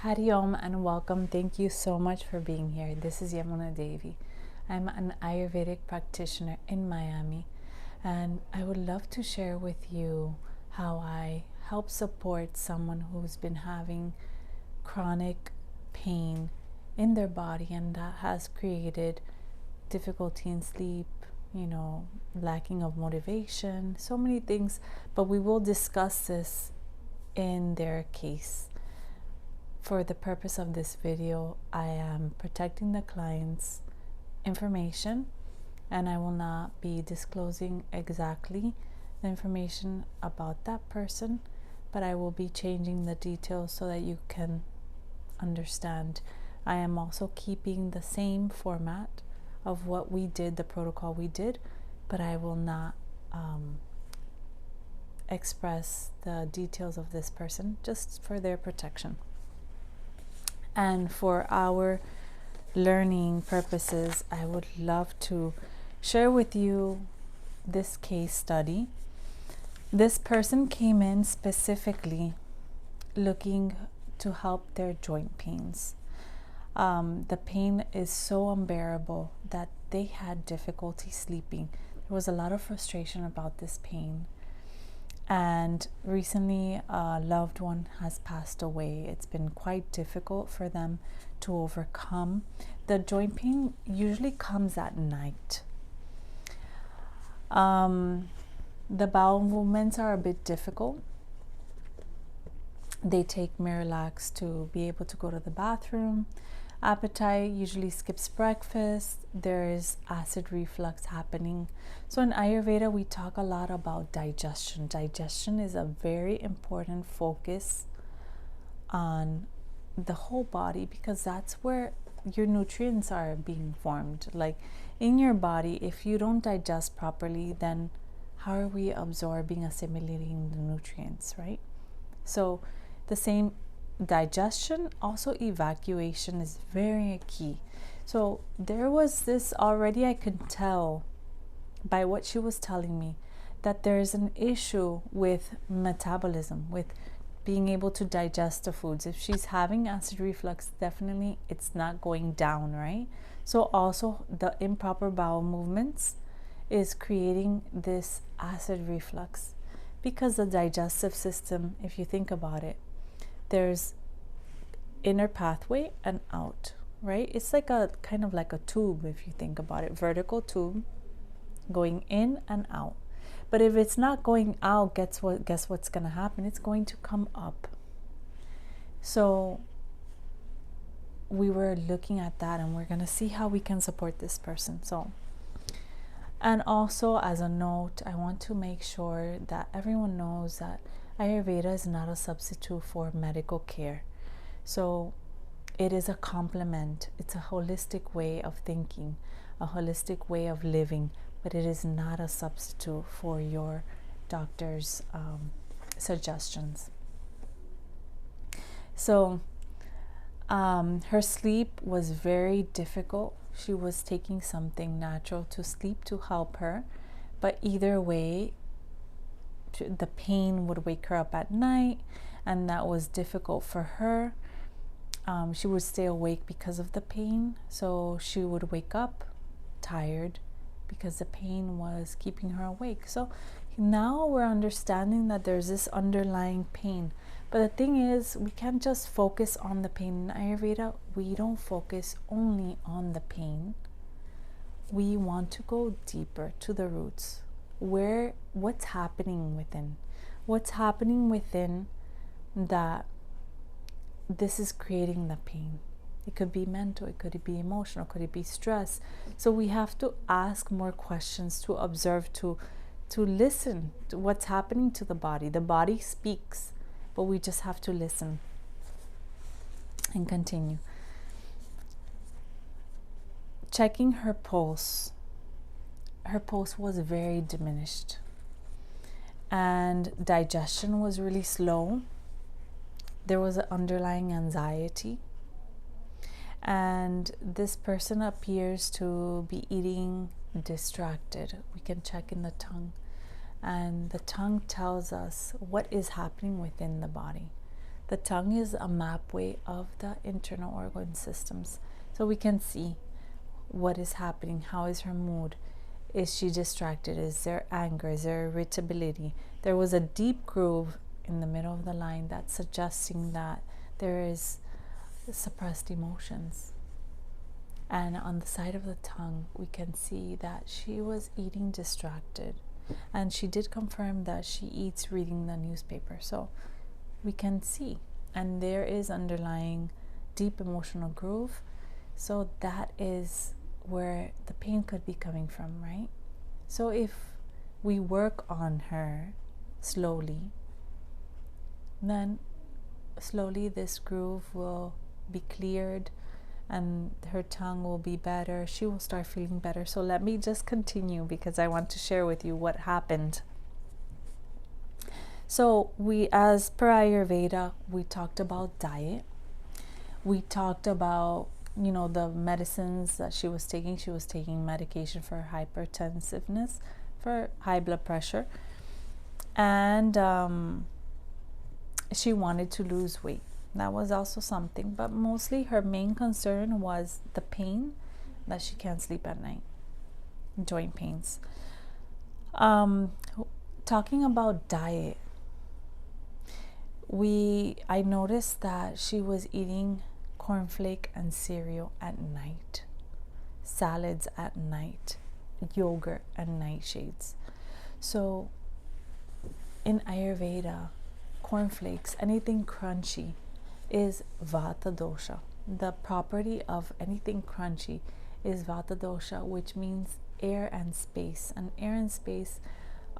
Hari Om and welcome. Thank you so much for being here. This is Yamuna Devi. I'm an Ayurvedic practitioner in Miami, and I would love to share with you how I help support someone who's been having chronic pain in their body, and that has created difficulty in sleep, lacking of motivation, so many things. But we will discuss this in their case. For the purpose of this video, I am protecting the client's information, and I will not be disclosing exactly the information about that person, but I will be changing the details so that you can understand. I am also keeping the same format of what we did, the protocol we did, but I will not express the details of this person just for their protection. And for our learning purposes, I would love to share with you this case study. This person came in specifically looking to help their joint pains. The pain is so unbearable that they had difficulty sleeping. There was a lot of frustration about this pain. And recently, a loved one has passed away. It's been quite difficult for them to overcome. The joint pain usually comes at night. The bowel movements are a bit difficult. They take Miralax to be able to go to the bathroom. Appetite usually skips breakfast. There is acid reflux happening. So in Ayurveda, we talk a lot about digestion. Digestion is a very important focus on the whole body, because that's where your nutrients are being formed. Like in your body, if you don't digest properly, then how are we absorbing, assimilating the nutrients, right? So the same digestion, also evacuation is very key. So there was this already, I could tell by what she was telling me, that there's an issue with metabolism, with being able to digest the foods. If she's having acid reflux, definitely it's not going down, right? So also the improper bowel movements is creating this acid reflux, because the digestive system, if you think about it, there's inner pathway and out, right? It's like a kind of like a tube, if you think about it, vertical tube going in and out. But if it's not going out, guess what's going to happen? It's going to come up. So we were looking at that, and we're going to see how we can support this person. So, and also as a note, I want to make sure that everyone knows that Ayurveda is not a substitute for medical care. So it is a complement. It's a holistic way of thinking, a holistic way of living, but it is not a substitute for your doctor's suggestions. So her sleep was very difficult. She was taking something natural to sleep to help her, but either way, the pain would wake her up at night, and that was difficult for her. She would stay awake because of the pain, so she would wake up tired because the pain was keeping her awake. So now we're understanding that there's this underlying pain. But the thing is, we can't just focus on the pain. In Ayurveda, we don't focus only on the pain. We want to go deeper to the roots. What's happening within? What's happening within that this is creating the pain? It could be mental, it could be emotional, could it be stress? So we have to ask more questions, to observe, to listen to what's happening to the body. The body speaks, but we just have to listen and continue. Checking her pulse. Her pulse was very diminished, and digestion was really slow. There was an underlying anxiety, and this person appears to be eating distracted. We can check in the tongue, and the tongue tells us what is happening within the body. The tongue is a mapway of the internal organ systems. So we can see what is happening. How is her mood? Is she distracted? Is there anger? Is there irritability? There was a deep groove in the middle of the line that's suggesting that there is suppressed emotions. And on the side of the tongue, we can see that she was eating distracted. And she did confirm that she eats reading the newspaper. So we can see. And there is underlying deep emotional groove. So that is where the pain could be coming from, right? So if we work on her slowly, then slowly this groove will be cleared and her tongue will be better. She will start feeling better. So let me just continue because I want to share with you what happened. So as per Ayurveda, we talked about diet. We talked about, the medicines that she was taking. She was taking medication for hypertensiveness, for high blood pressure. And she wanted to lose weight. That was also something. But mostly her main concern was the pain, that she can't sleep at night. Joint pains. Talking about diet, I noticed that she was eating cornflake and cereal at night, salads at night, yogurt and nightshades. So in Ayurveda, cornflakes, anything crunchy, is Vata dosha. The property of anything crunchy is Vata dosha, which means air and space. And air and space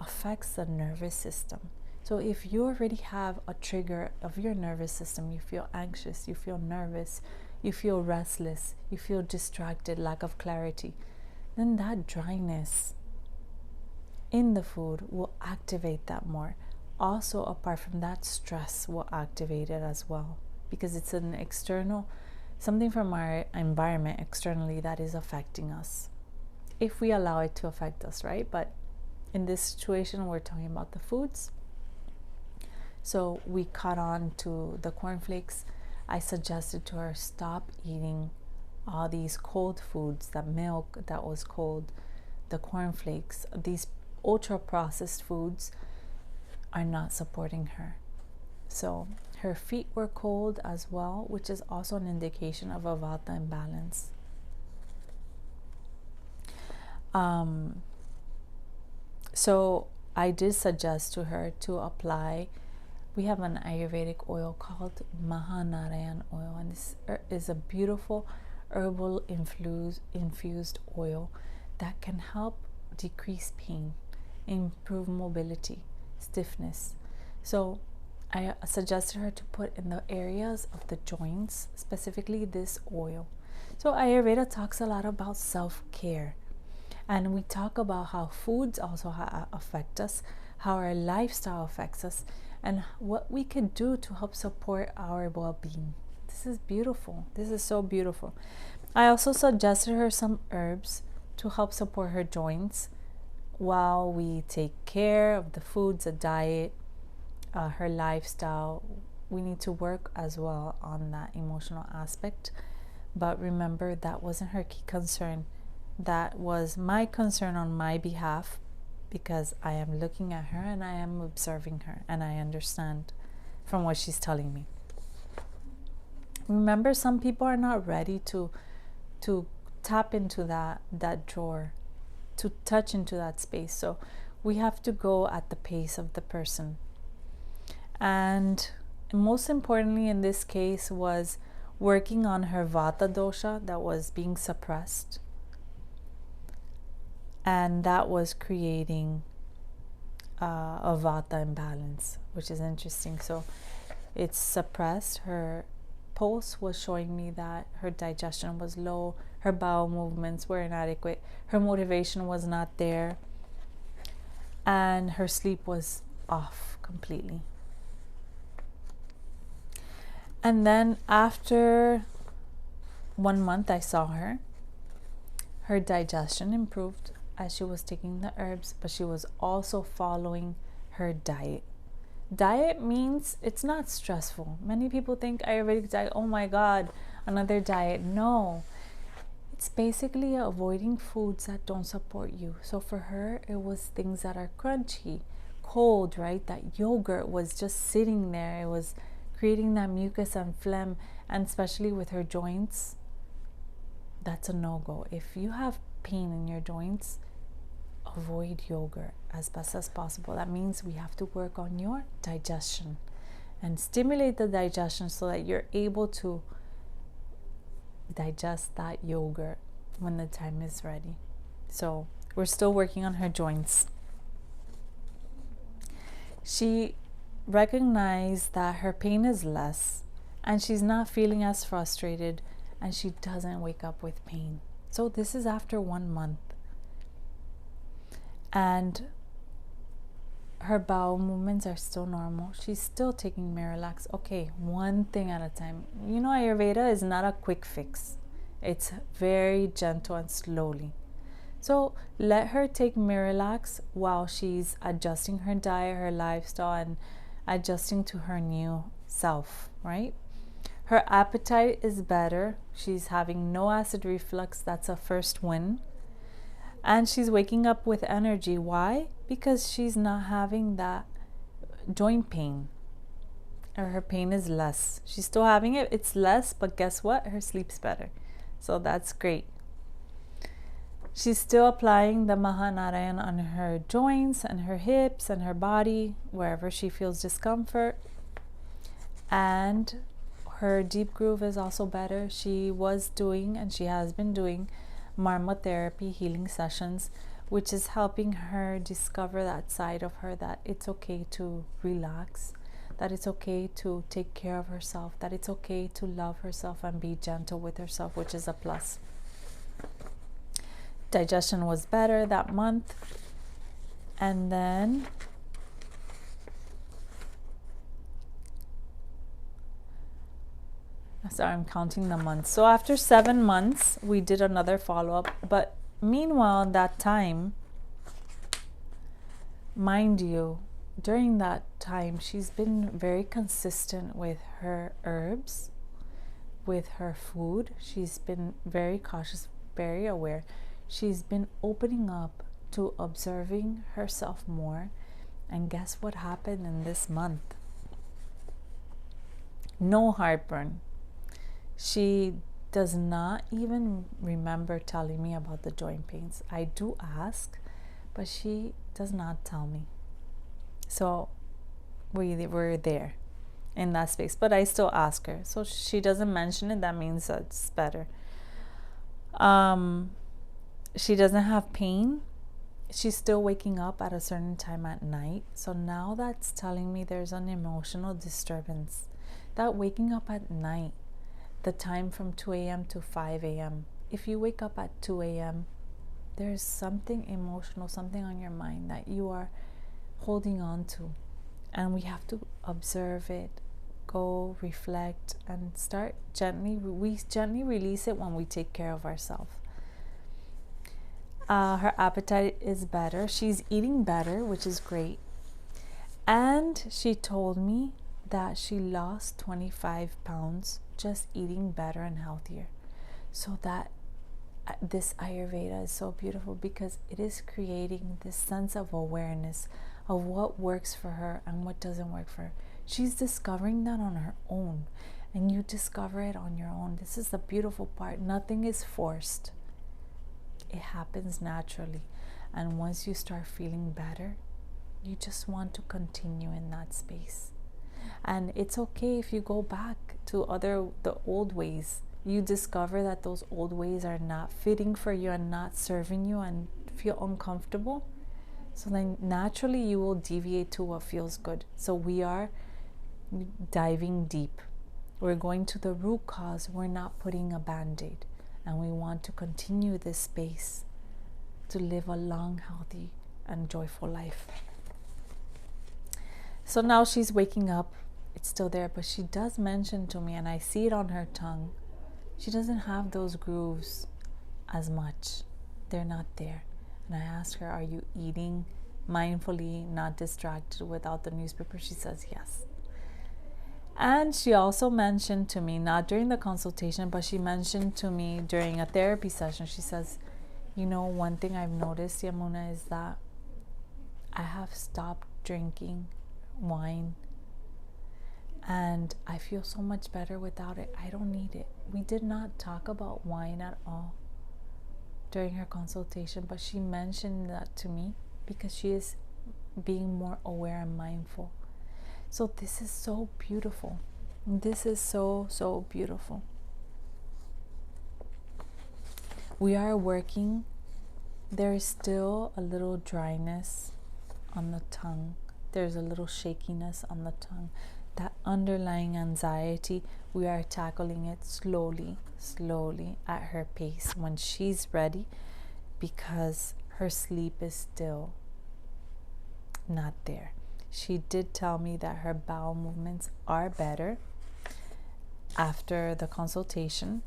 affects the nervous system. So if you already have a trigger of your nervous system, you feel anxious, you feel nervous, you feel restless, you feel distracted, lack of clarity, then that dryness in the food will activate that more. Also, apart from that, stress will activate it as well, because it's an external, something from our environment externally that is affecting us, if we allow it to affect us, right? But in this situation, we're talking about the foods. So we caught on to the cornflakes. I suggested to her, stop eating all these cold foods, the milk that was cold, the cornflakes. These ultra processed foods are not supporting her. So her feet were cold as well, which is also an indication of a Vata imbalance. So I did suggest to her to apply, we have an Ayurvedic oil called Mahanarayan oil, and this is a beautiful herbal infused oil that can help decrease pain, improve mobility, stiffness. So I suggested her to put in the areas of the joints, specifically this oil. So Ayurveda talks a lot about self-care. And we talk about how foods also affect us, how our lifestyle affects us, and what we can do to help support our well-being. This is beautiful. This is so beautiful. I also suggested her some herbs to help support her joints while we take care of the foods, the diet, her lifestyle. We need to work as well on that emotional aspect. But remember, that wasn't her key concern. That was my concern on my behalf, because I am looking at her and I am observing her and I understand from what she's telling me. Remember, some people are not ready to tap into that drawer, to touch into that space. So we have to go at the pace of the person. And most importantly in this case was working on her Vata dosha that was being suppressed. And that was creating a Vata imbalance, which is interesting. So it's suppressed. Her pulse was showing me that her digestion was low, her bowel movements were inadequate, her motivation was not there, and her sleep was off completely. And then after 1 month, I saw her. Her digestion improved as she was taking the herbs, but she was also following her diet. Diet means it's not stressful. Many people think Ayurvedic diet, oh my God, another diet. No, it's basically avoiding foods that don't support you. So for her, it was things that are crunchy, cold, right? That yogurt was just sitting there. It was creating that mucus and phlegm, and especially with her joints, that's a no-go. If you have pain in your joints, avoid yogurt as best as possible. That means we have to work on your digestion and stimulate the digestion so that you're able to digest that yogurt when the time is ready. So we're still working on her joints. She recognized that her pain is less and she's not feeling as frustrated, and she doesn't wake up with pain. So this is after 1 month. And her bowel movements are still normal. She's still taking Miralax. Okay, one thing at a time. You know, Ayurveda is not a quick fix. It's very gentle and slowly. So let her take Miralax while she's adjusting her diet, her lifestyle, and adjusting to her new self, right? Her appetite is better. She's having no acid reflux. That's a first win. And she's waking up with energy. Why? Because she's not having that joint pain. Or her pain is less. She's still having it. It's less, but guess what? Her sleep's better. So that's great. She's still applying the Mahanarayan on her joints and her hips and her body, wherever she feels discomfort. And her deep groove is also better. She was doing, and she has been doing, Marma therapy healing sessions, which is helping her discover that side of her, that it's okay to relax, that it's okay to take care of herself, that it's okay to love herself and be gentle with herself, which is a plus. Digestion was better that month. And then sorry, I'm counting the months. So after 7 months, we did another follow-up. But meanwhile, that time, mind you, during that time, she's been very consistent with her herbs, with her food. She's been very cautious, very aware. She's been opening up to observing herself more. And guess what happened in this month? No heartburn. She does not even remember telling me about the joint pains. I do ask, but she does not tell me. So we're there in that space, but I still ask her. So she doesn't mention it. That means that's better. She doesn't have pain. She's still waking up at a certain time at night. So now that's telling me there's an emotional disturbance. That waking up at night, the time from 2 a.m. to 5 a.m. If you wake up at 2 a.m., there's something emotional, something on your mind that you are holding on to. And we have to observe it, go reflect, and start gently. We gently release it when we take care of ourselves. Her appetite is better. She's eating better, which is great. And she told me that she lost 25 pounds just eating better and healthier. So that this Ayurveda is so beautiful, because it is creating this sense of awareness of what works for her and what doesn't work for her. She's discovering that on her own, and you discover it on your own. This is the beautiful part. Nothing is forced. It happens naturally. And once you start feeling better, you just want to continue in that space. And it's okay if you go back to the old ways. You discover that those old ways are not fitting for you and not serving you and feel uncomfortable. So then naturally you will deviate to what feels good. So we are diving deep. We're going to the root cause. We're not putting a band-aid. And we want to continue this space to live a long, healthy, and joyful life. So now she's waking up. It's still there, but she does mention to me, and I see it on her tongue, she doesn't have those grooves as much. They're not there. And I asked her, are you eating mindfully, not distracted without the newspaper? She says yes. And she also mentioned to me, not during the consultation, but she mentioned to me during a therapy session, she says, you know, one thing I've noticed, Yamuna, is that I have stopped drinking wine and I feel so much better without it. I don't need it. We did not talk about wine at all during her consultation, but she mentioned that to me because she is being more aware and mindful. So this is so beautiful. This is so, so beautiful. We are working. There is still a little dryness on the tongue. There's a little shakiness on the tongue. That underlying anxiety, we are tackling it slowly, slowly at her pace when she's ready, because her sleep is still not there. She did tell me that her bowel movements are better after the consultation,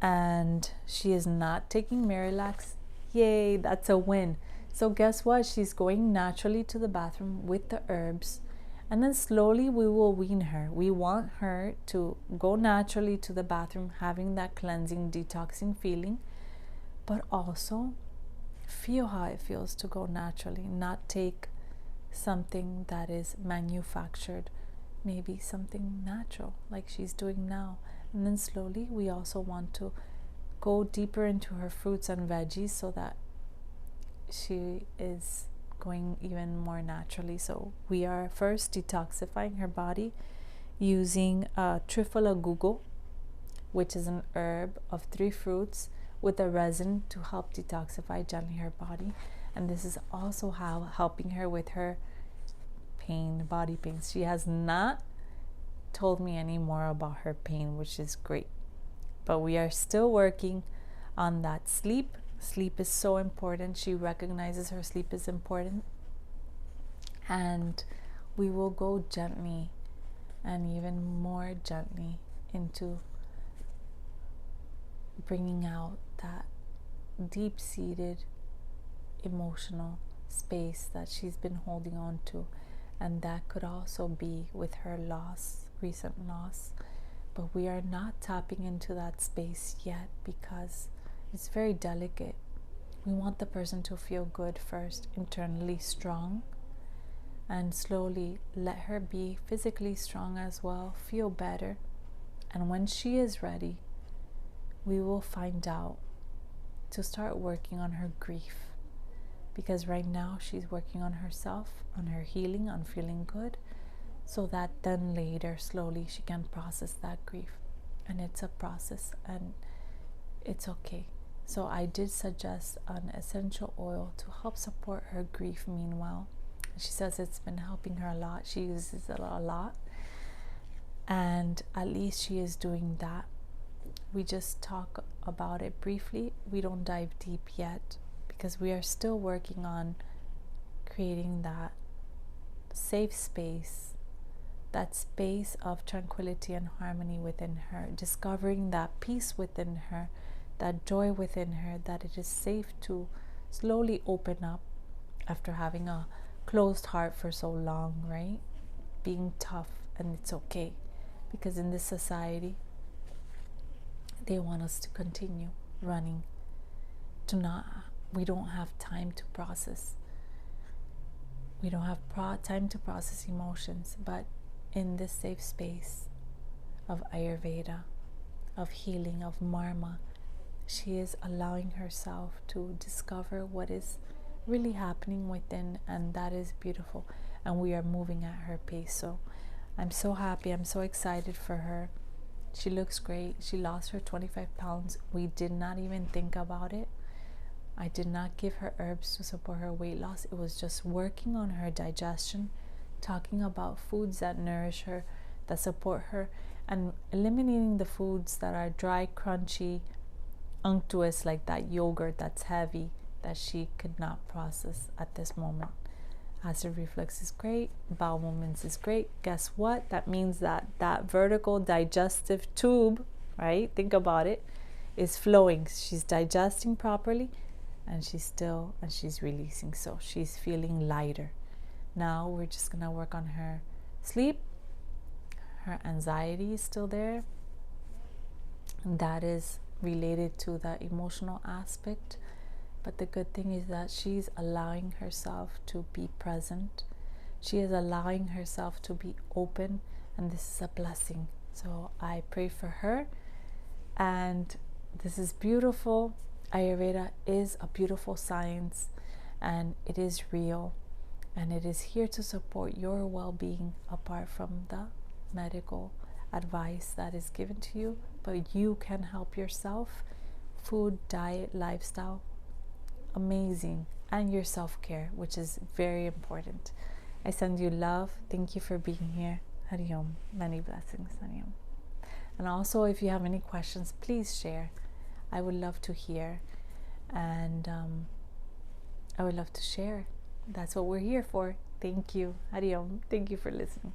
and she is not taking Marilax. Yay, that's a win. So guess what? She's going naturally to the bathroom with the herbs, and then slowly we will wean her. We want her to go naturally to the bathroom, having that cleansing, detoxing feeling, but also feel how it feels to go naturally, not take something that is manufactured, maybe something natural like she's doing now. And then slowly we also want to go deeper into her fruits and veggies so that she is going even more naturally. So we are first detoxifying her body using Triphala Gugu, which is an herb of 3 fruits with a resin to help detoxify gently her body. And this is also how helping her with her pain, body pains. She has not told me any more about her pain, which is great. But we are still working on that sleep. Sleep is so important. She recognizes her sleep is important. And we will go gently and even more gently into bringing out that deep-seated emotional space that she's been holding on to. And that could also be with her loss, recent loss. But we are not tapping into that space yet because it's very delicate. We want the person to feel good first, internally strong, and slowly let her be physically strong as well, feel better. And when she is ready, we will find out to start working on her grief. Because right now she's working on herself, on her healing, on feeling good, so that then later slowly she can process that grief. And it's a process and it's okay. So I did suggest an essential oil to help support her grief meanwhile. She says it's been helping her a lot. She uses it a lot. And at least she is doing that. We just talk about it briefly. We don't dive deep yet because we are still working on creating that safe space, that space of tranquility and harmony within her, discovering that peace within her, that joy within her, that it is safe to slowly open up after having a closed heart for so long, right? Being tough, and it's okay because in this society they want us to continue running, we don't have time to process. We don't have time to process emotions, but in this safe space of Ayurveda, of healing, of Marma, she is allowing herself to discover what is really happening within, and that is beautiful. And we are moving at her pace. So I'm so happy. I'm so excited for her. She looks great. She lost her 25 pounds. We did not even think about it. I did not give her herbs to support her weight loss. It was just working on her digestion, talking about foods that nourish her, that support her, and eliminating the foods that are dry, crunchy, unctuous, like that yogurt that's heavy, that she could not process at this moment. Acid reflux is great. Bowel movements is great. Guess what? That means that vertical digestive tube, right? Think about it, is flowing. She's digesting properly. and she's releasing. So she's feeling lighter. Now we're just gonna work on her sleep. Her anxiety is still there. That is related to the emotional aspect. But the good thing is that she's allowing herself to be present. She is allowing herself to be open, and this is a blessing. So I pray for her, and this is beautiful. Ayurveda is a beautiful science, and it is real, and it is here to support your well-being apart from the medical advice that is given to you. But you can help yourself. Food, diet, lifestyle, amazing, and your self-care, which is very important. I send you love. Thank you for being here. Hari Om. Many blessings. Hari Om. And also, if you have any questions, please share. I would love to hear, and I would love to share. That's what we're here for. Thank you. Hari Om. Thank you for listening.